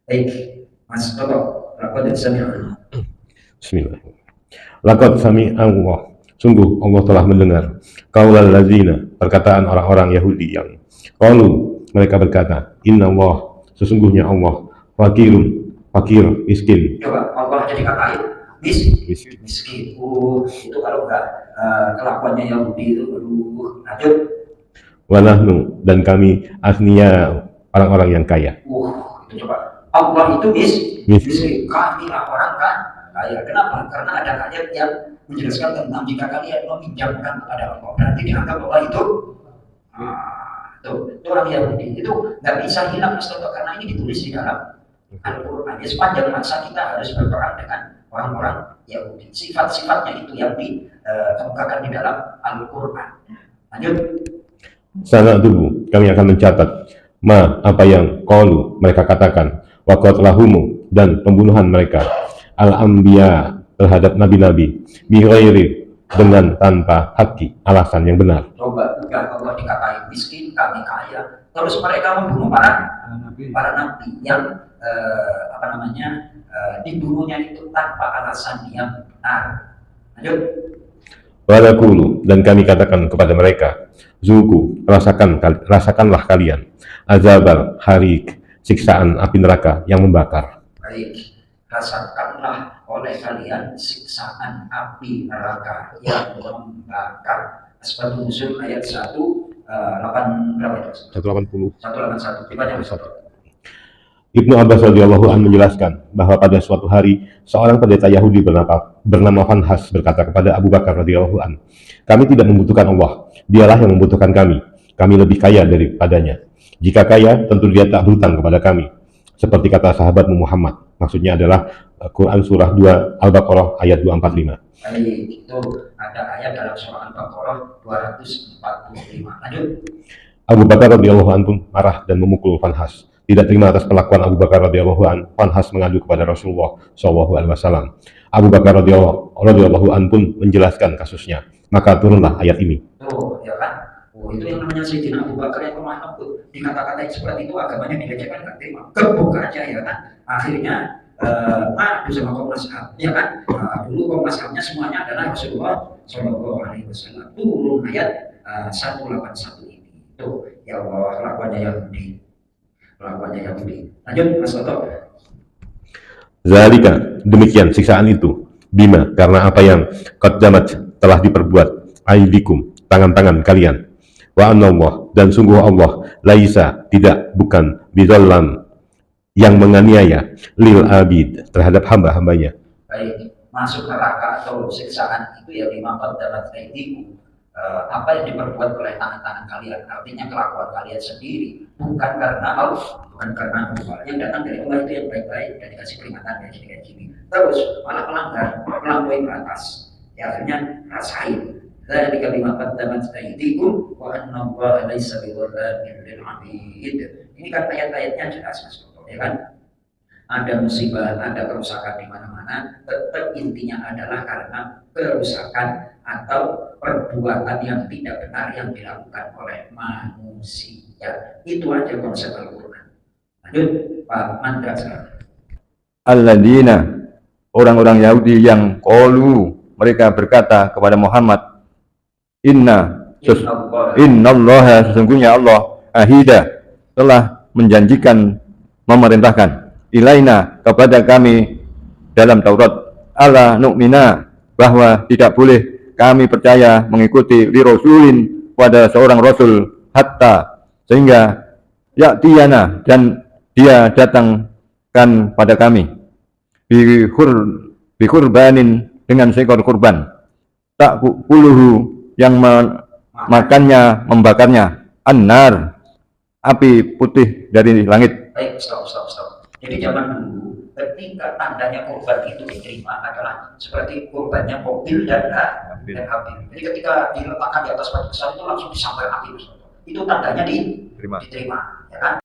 Baik, Mas Toto, laqad sami'na. Bismillah. Laqad sami'a Allah. Sungguh Allah telah mendengar qaulal ladzina, perkataan orang-orang Yahudi yang qalu, mereka berkata, inna Allah, sesungguhnya Allah fakirun, fakir, miskin. Coba Allah jadi katain Miskin. miskin. Itu kalau enggak kelakuannya Yahudi itu, lanjut. Wa nahnu, dan kami asniya, orang-orang yang kaya. Itu coba. Allah itu miskin. Miskin. Kami lah orang kan kaya. Kenapa? Karena ada ayat yang menjelaskan tentang jika kalian meminjamkan kepada Allah, berarti dianggap Allah itu itu orang Yahudi. Itu nggak bisa hilang, Mas Toto, karena ini ditulis di dalam Al-Quran. Ya, sepanjang masa kita harus berperang dengan orang-orang Yahudi. Sifat-sifatnya itu yang dikemukakan di dalam Al-Quran. Lanjut. Sana dulu kami akan mencatat apa yang qalu, mereka katakan, wa qatlahumu, dan pembunuhan mereka, al-anbiya, terhadap nabi-nabi, bi ghairi, dengan tanpa hakki, alasan yang benar. Coba udah Allah dikatain miskin, kami kaya, terus mereka membunuh para nabi yang dibunuhnya itu tanpa alasan yang benar. Lanjut. Walakulu, dan kami katakan kepada mereka, zuku, rasakanlah kalian azabal harik, siksaan api neraka yang membakar. Baik, rasakanlah oleh kalian siksaan api neraka yang membakar. Asbabun nuzul ayat 1 berapa itu? 181. Dibaca. Ibnu Abbas radhiyallahu anhu menjelaskan bahwa pada suatu hari seorang pendeta Yahudi bernama Fanhas berkata kepada Abu Bakar radhiyallahu anhu, kami tidak membutuhkan Allah, dialah yang membutuhkan kami. Kami lebih kaya daripadanya. Jika kaya, tentu dia tak berhutang kepada kami. Seperti kata sahabat Muhammad, maksudnya adalah Quran surah 2 Al-Baqarah ayat 245. Baik, itu ada ayat dalam surah Al-Baqarah 245. Lanjut. Abu Bakar radhiyallahu anhu marah dan memukul Fanhas. Tidak terima atas perlakuan Abu Bakar radhiyallahu anhu, Fanhas mengadu kepada Rasulullah SAW. Abu Bakar radhiyallahu anhu pun menjelaskan kasusnya. Maka turunlah ayat ini. Tuh, ya kan? Itu yang namanya Sayyidina Abu Bakar yang lemah lembut. Dikata-katain seperti itu, agamanya dilecehkan, nggak terima. Gebuk aja, ya kan? Akhirnya maju sama Komnas HAM, ya kan? Dulu Komnas HAM-nya semuanya adalah Rasulullah SAW. Turun ayat 181 ini. Tuh, ya Allah, kelakuannya Yahudi. Lanjut, Mas Toto. Zalika, demikian siksaan itu, bima, karena apa yang qaddamat, telah diperbuat, aidikum, tangan-tangan kalian, wa anallah, dan sungguh Allah, laisa, tidak, bukan, bidhallam, yang menganiaya, lil abid, terhadap hamba-hambanya. Baik, masuk neraka atau siksaan itu ya bima qaddamat aidikum, apa yang diperbuat oleh tangan-tangan kalian, artinya kelakuan kalian sendiri, bukan karena Allah, bukan karena Allah. Yang datang dari Allah itu yang baik-baik dan dikasih peringatan kayak gini. Terus malah melanggar, melampaui batas. Ya akhirnya rasain. Dari kalimat qaddamat aydikum wa anna Allaha laisa bidzallamin lil 'abid. Ini kan ayat-ayatnya jelas, Mas, ya kan? Ada musibah, ada kerusakan di mana-mana, tetap intinya adalah karena kerusakan atau perbuatan yang tidak benar yang dilakukan oleh manusia. Itu aja konsep Al-Quran. Lanjut, Pak Mandra sekarang. Alladzina, orang-orang Yahudi yang qalu, mereka berkata kepada Muhammad, Innallaha, sesungguhnya Allah, ahida, telah menjanjikan, memerintahkan, ilaina, kepada kami dalam Taurat, ala nu'mina, bahwa tidak boleh kami percaya mengikuti li rasulin, pada seorang rasul, hatta, sehingga ya'tiyana, dan dia datangkan pada kami bi kurbanin, dengan seekor kurban, tak puluhu, yang makannya, membakarnya, annar, api putih dari langit. Baik, stop. Jadi zaman dulu ketika tandanya kurban itu diterima adalah seperti kurbannya mobil dan Habil. Jadi ketika diletakkan di atas batu besar itu langsung disambar api, itu tandanya diterima, ya kan?